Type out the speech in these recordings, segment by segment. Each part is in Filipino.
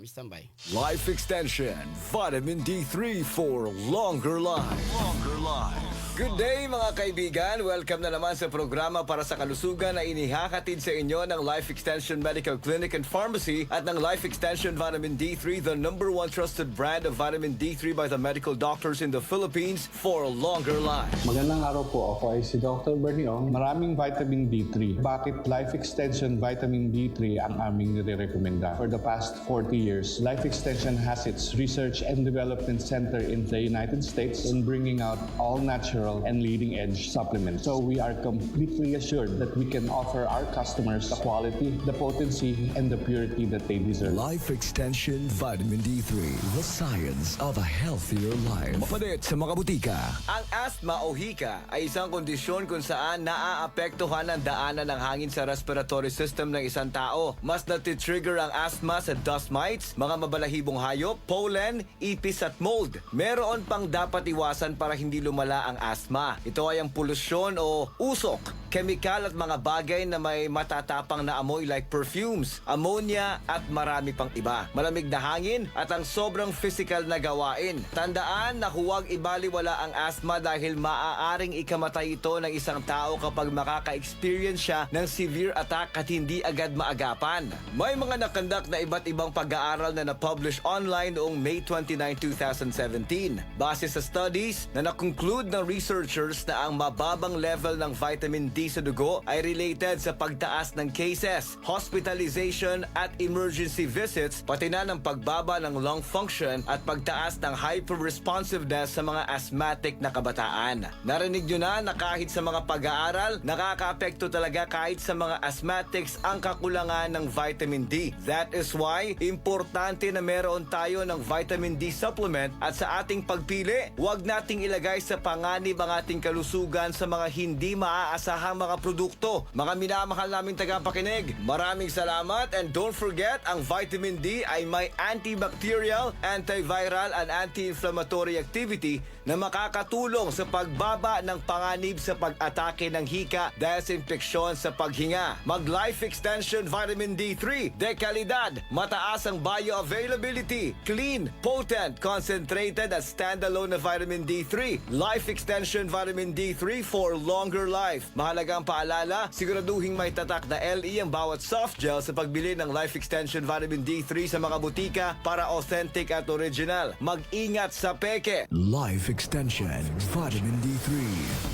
Standby. Life Extension, Vitamin D3 for longer life. Longer life. Good day mga kaibigan! Welcome na naman sa programa para sa kalusugan na inihahatid sa inyo ng Life Extension Medical Clinic and Pharmacy at ng Life Extension Vitamin D3, the #1 trusted brand of vitamin D3 by the medical doctors in the Philippines for longer life. Magandang araw po. Ako ay si Dr. Bernie Ong. Maraming vitamin D3. Bakit Life Extension Vitamin D3 ang aming nire-recommenda? For the past 40 years, Life Extension has its research and development center in the United States in bringing out all natural and leading-edge supplements. So we are completely assured that we can offer our customers the quality, the potency, and the purity that they deserve. Life Extension Vitamin D3, the science of a healthier life. Mapalit sa mga butika. Ang asthma o hika ay isang kondisyon kung saan naaapektuhan ang daanan ng hangin sa respiratory system ng isang tao. Mas natitrigger ang asthma sa dust mites, mga mabalahibong hayop, pollen, ipis at mold. Meron pang dapat iwasan para hindi lumala ang asthma. Ito ay ang polusyon o usok, kemikal at mga bagay na may matatapang na amoy like perfumes, ammonia at marami pang iba. Malamig na hangin at ang sobrang physical na gawain. Tandaan na huwag ibaliwala ang asthma dahil maaaring ikamatay ito ng isang tao kapag makaka-experience siya ng severe attack at hindi agad maagapan. May mga nakandak na iba't ibang pag-aaral na na-publish online noong May 29, 2017. Base sa studies na na-conclude ng researchers na ang mababang level ng vitamin D sa dugo ay related sa pagtaas ng cases, hospitalization at emergency visits, pati na ng pagbaba ng lung function at pagtaas ng hyper-responsiveness sa mga asthmatic na kabataan. Narinig nyo na kahit sa mga pag-aaral, nakaka-apekto talaga kahit sa mga asthmatics ang kakulangan ng vitamin D. That is why, importante na meron tayo ng vitamin D supplement at sa ating pagpili, huwag nating ilagay sa panganib ang ating kalusugan sa mga hindi maaasahang mga produkto. Mga minamahal naming tagapakinig, maraming salamat and don't forget, ang vitamin D ay may antibacterial, antiviral and anti-inflammatory activity na makakatulong sa pagbaba ng panganib sa pag-atake ng hika dahil sa infeksyon sa paghinga. Mag-Life Extension Vitamin D3 de kalidad, mataas ang bioavailability, clean, potent, concentrated at standalone na vitamin D3. Life Extension Vitamin D3 for longer life. Mahalagang paalala, siguraduhin may tatak na LE ang bawat soft gel sa pagbili ng Life Extension Vitamin D3 sa mga butika para authentic at original. Mag-ingat sa peke. Life Extension Vitamin D3.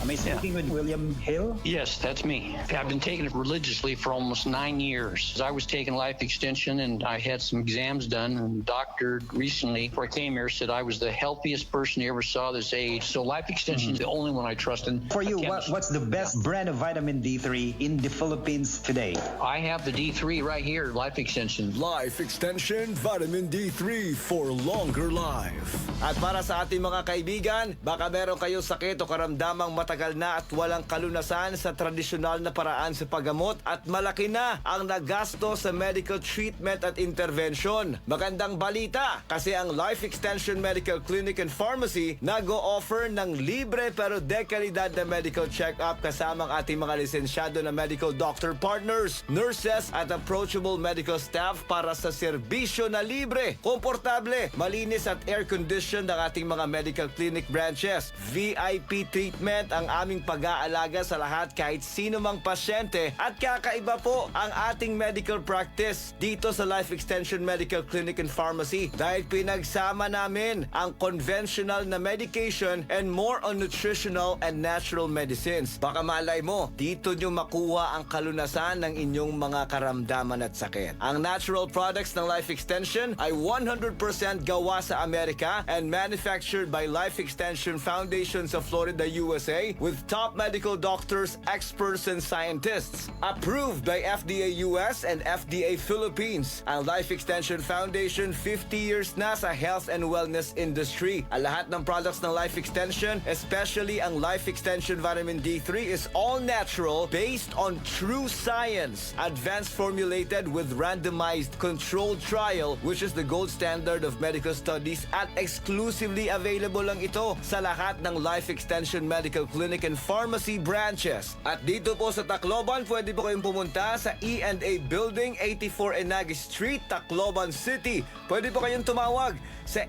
Am I speaking with William Hill? Yes, that's me. I've been taking it religiously for almost 9 years. I was taking Life Extension and I had some exams done, and the doctor recently, before I came here, said I was the healthiest person he ever saw this age. So Life Extension is the only one I trust. And For you, what's the best brand of vitamin D3 in the Philippines today? I have the D3 right here, Life Extension. Life Extension Vitamin D3 for longer life. At para sa ating mga kaibigan, baka meron kayong sakit o karamdamang matagal na at walang kalunasan sa tradisyonal na paraan sa paggamot at malaki na ang nagasto sa medical treatment at intervention. Magandang balita kasi ang Life Extension Medical Clinic and Pharmacy nag-o-offer ng libre pero dekalidad na medical check-up kasama ang ating mga lisensyado na medical doctor partners, nurses at approachable medical staff para sa serbisyo na libre, komportable, malinis at air-conditioned ang ating mga medical clinic branches. VIP treatment ang aming pag-aalaga sa lahat kahit sino mang pasyente at kakaiba po ang ating medical practice dito sa Life Extension Medical Clinic and Pharmacy dahil pinagsama namin ang conventional na medication and more on nutritional and natural medicines. Baka malay mo, dito nyo makuha ang kalunasan ng inyong mga karamdaman at sakit. Ang natural products ng Life Extension ay 100% gawa sa Amerika and manufactured by Life Extension Foundation sa Florida, USA with top medical doctors, experts, and scientists. Approved by FDA US and FDA Philippines. Ang Life Extension Foundation, 50 years na sa health and wellness industry. Ang lahat ng products ng Life Extension, especially ang Life Extension Vitamin D3, is all natural based on true science. Advanced formulated with randomized controlled trial, which is the gold standard of medical studies at exclusively available lang ito sa lahat ng Life Extension Medical Clinic clinic and pharmacy branches. At dito po sa Tacloban, pwede po kayong pumunta sa E&A Building, 84 Enagi Street, Tacloban City. Pwede po kayong tumawag sa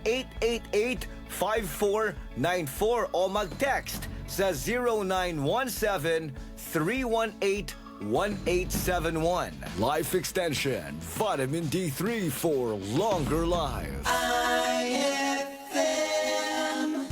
888-5494 o mag-text sa 0917-318-1871. Life Extension, Vitamin D3 for longer lives.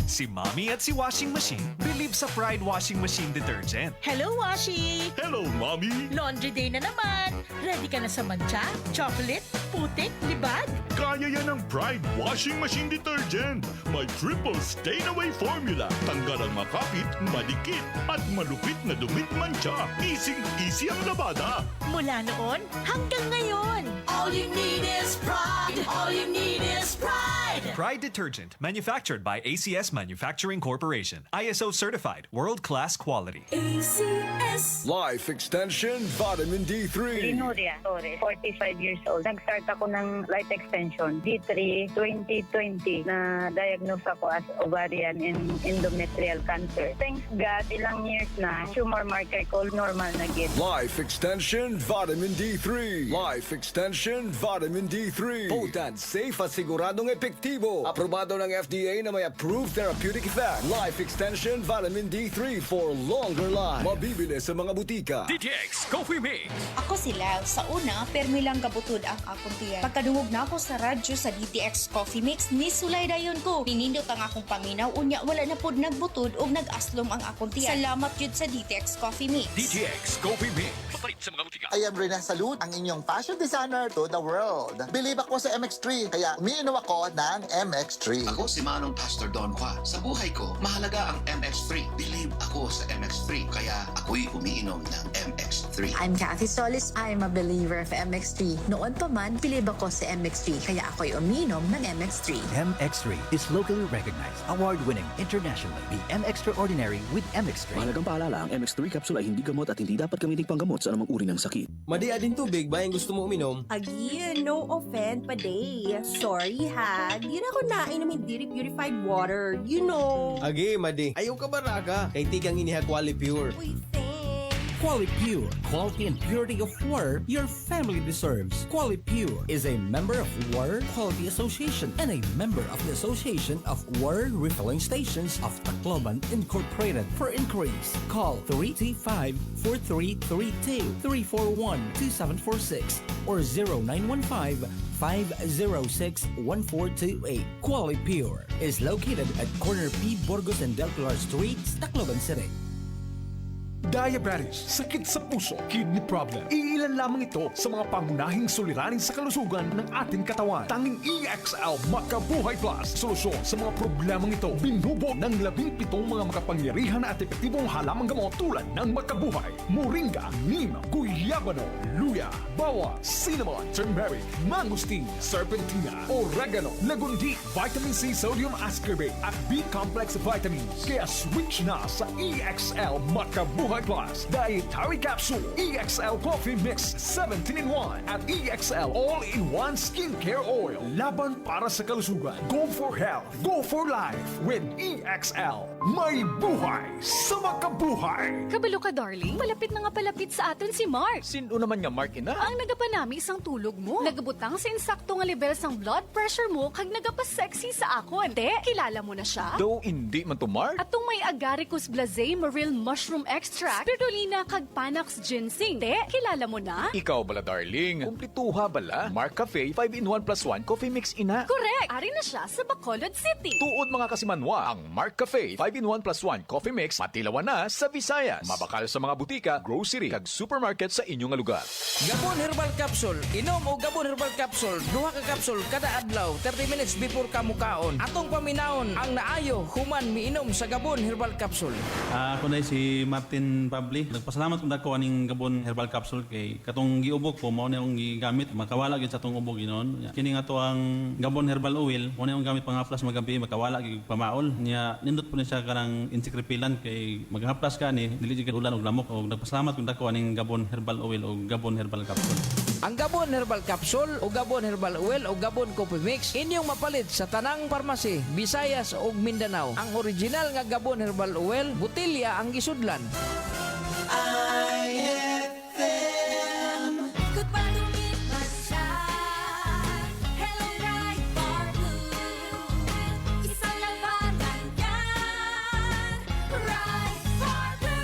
Si Mommy at si Washing Machine believe sa Pride Washing Machine Detergent. Hello, Washi! Hello, Mommy! Laundry day na naman! Ready ka na sa mancha, chocolate, putik, libag? Kaya yan ang Pride Washing Machine Detergent. May triple stain-away formula. Tanggal ang makapit, malikit, at malupit na dumit mancha. Easy ang labada. Mula noon hanggang ngayon. All you need is pride! All you need is pride! Pride Detergent, manufactured by ACS Manufacturing Corporation. ISO certified, world-class quality. ACS! Life Extension, Vitamin D3. Linuria Torres, 45 years old. Nag-start ako ng life extension, D3 2020, na diagnose ako as ovarian and endometrial cancer. Thanks God, ilang years na, tumor marker ko normal na git. Life Extension, Vitamin D3. Life Extension, Vitamin D3. Potent, safe at siguradong epektibo. Aprobado ng FDA na may approved therapeutic effect. Life Extension, Vitamin D3 for longer life. Mabibili sa mga butika. DTX Coffee Mix. Ako sila, sa una, permi lang kabutod ang akong tiyan. Pagkadungog na ako sa radyo sa DTX Coffee Mix, ni sulay dayon ko. Pinindot ang akong paminaw, unya wala na pod nagbutod o nag-aslom ang akong tiyan. Salamat yun sa DTX Coffee Mix. DTX Coffee Mix. Papalit sa mga butika. I am Rina Salud, ang inyong fashion designer to the world. Believe ako sa MX3, kaya umiinom ako ng MX3. Ako si Manong Pastor Don Juan. Sa buhay ko, mahalaga ang MX3. Believe ako sa MX3, kaya ako'y umiinom ng MX3. I'm Kathy Solis. I'm a believer of MX3. Noon pa man, believe ako sa MX3, kaya ako'y uminom ng MX3. MX3 is locally recognized, award-winning internationally. The Extraordinary with MX3. Mahalagang paalala, ang MX3 capsule ay hindi gamot at hindi dapat gamitin panggamot sa anumang uri ng sakit. Madia din tubig ba yung gusto mo uminom? Again, no offense pa day. Sorry ha, di na ako nainom hindi purified water. You know. Agi, Madi. Ayaw ka ba raga? Kay tigang iniha Quali Pure. Quali Pure, quality and purity of water your family deserves. Quali Pure is a member of Water Quality Association and a member of the Association of Water Refilling Stations of Tacloban Incorporated. For inquiries, call 335-4332, 341-2746, or 0915-506-1428. Quali Pure is located at corner P. Burgos and Del Pilar Streets, Tacloban City. Diabetes, sakit sa puso, kidney problem. Iilan lamang ito sa mga pangunahing suliranin sa kalusugan ng ating katawan. Tanging EXL Makabuhay Plus, solusyon sa mga problemang ito. Binubo ng 17 mga makapangyarihan at epektibong halamang gamot tulad ng Makabuhay, Moringa, Neem, Guyabano, Luya, Bawang, Cinnamon, Turmeric, Mangosteen, Serpentina, Oregano, Lagundi, Vitamin C Sodium Ascorbate at B-Complex Vitamins. Kaya switch na sa EXL Makabuhay Plus Dietary Capsule, EXL Coffee Mix 17-in-1 at EXL All-in-1 Skincare Oil. Laban para sa kalusugan. Go for health. Go for life with EXL. May buhay sa makabuhay. Kabalo ka, darling. Malapit na nga palapit sa aton si Mark. Sino naman nga Mark ina? Ang nagapanami isang tulog mo. Nagabutang sa insakto nga level sang blood pressure mo kag nagapasexy sa akon. Te, kilala mo na siya? Though hindi man to Mark. Atong may agaricus blazei maril mushroom extract, spirulina kag panax ginseng. Te, kilala mo na? Ikaw bala, darling. Kumplituha bala. Mark Cafe 5-in-1 plus 1 coffee mix ina. Correct. Ari na siya sa Bacolod City. Tuod mga kasimanwa, ang Mark Cafe 5-in-1 plus 1 coffee mix matilawan na sa Visayas. Mabakal sa mga butika, grocery, kag supermarket sa inyong lugar. Gabon Herbal Capsule. Inom o Gabon Herbal Capsule. Duha ka capsule kada adlaw 30 minutes before kamukaon. Atong paminaon ang naayo human miinom sa Gabon Herbal Capsule. Ako na si Martin Pabli. Nagpasalamat kung dako aning Gabon Herbal Capsule kay katong giubok po mao na yung gigamit makawala gyud sa atong ubok ginon. Kini nga to ang Gabon Herbal Oil mao na yung gamit panghaplas magabi makawala gyud pamaol. Nya nindot po ni siya kanang insekrepilan kay maghaplas ka ni dili gyud ulan og lamok og nagpasalamat kung dako aning Gabon Herbal Oil o Gabon Herbal Capsule. Ang Gabon Herbal Capsule o Gabon Herbal Oil o Gabon Coffee Mix inyong mapalit sa tanang parmasi, Visayas ug Mindanao. Ang original nga Gabon Herbal Oil, butilya ang gisudlan.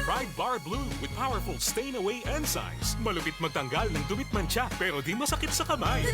Pride Bar Blue with powerful stain-away enzymes. Malupit magtanggal ng dumit mancha pero di masakit sa kamay.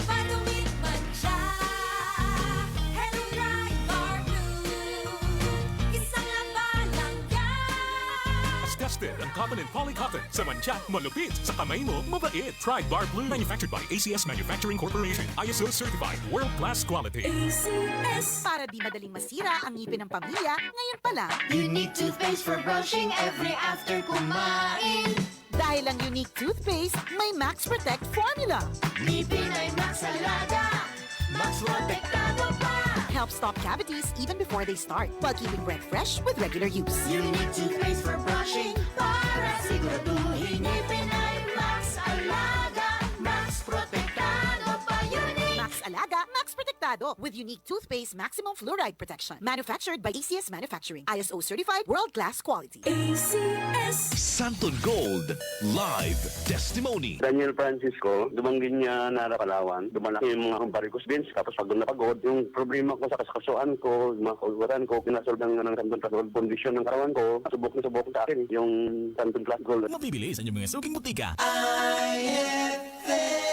Tested ang cotton and polycotton. Sa mancha, malupit. Sa kamay mo, mabait. Pride Bar Blue. Manufactured by ACS Manufacturing Corporation. ISO certified. World-class quality. ACS. Para di madaling masira ang ngipin ng pamilya, ngayon pa lang. Unique toothpaste for brushing every after kumain. Dahil ang unique toothpaste, may Max Protect formula. Ngipin ay Max Alaga. Max Protektado pa. Helps stop cavities even before they start, while keeping breath fresh with regular use. Unique toothpaste for brushing para siguraduhin ngipin ay Max Alaga. Max Protektado pa. Unique. Max Alaga, Max Protektado with unique toothpaste maximum fluoride protection. Manufactured by ACS Manufacturing. ISO certified world-class quality. ACS. Santon Gold Live Testimony. Daniel Francisco, dumanggin niya na Palawan. Dumalaki yung mga varicose veins. Tapos pagod na pagod, yung problema ko sa kasukasuan ko, mga kauluran ko, pinasolve ng Santon Plus Gold condition ng karawang ko. Subok na subok sa akin yung Santon Plus Gold. Mabibili sa inyong mga suking butika. IFM.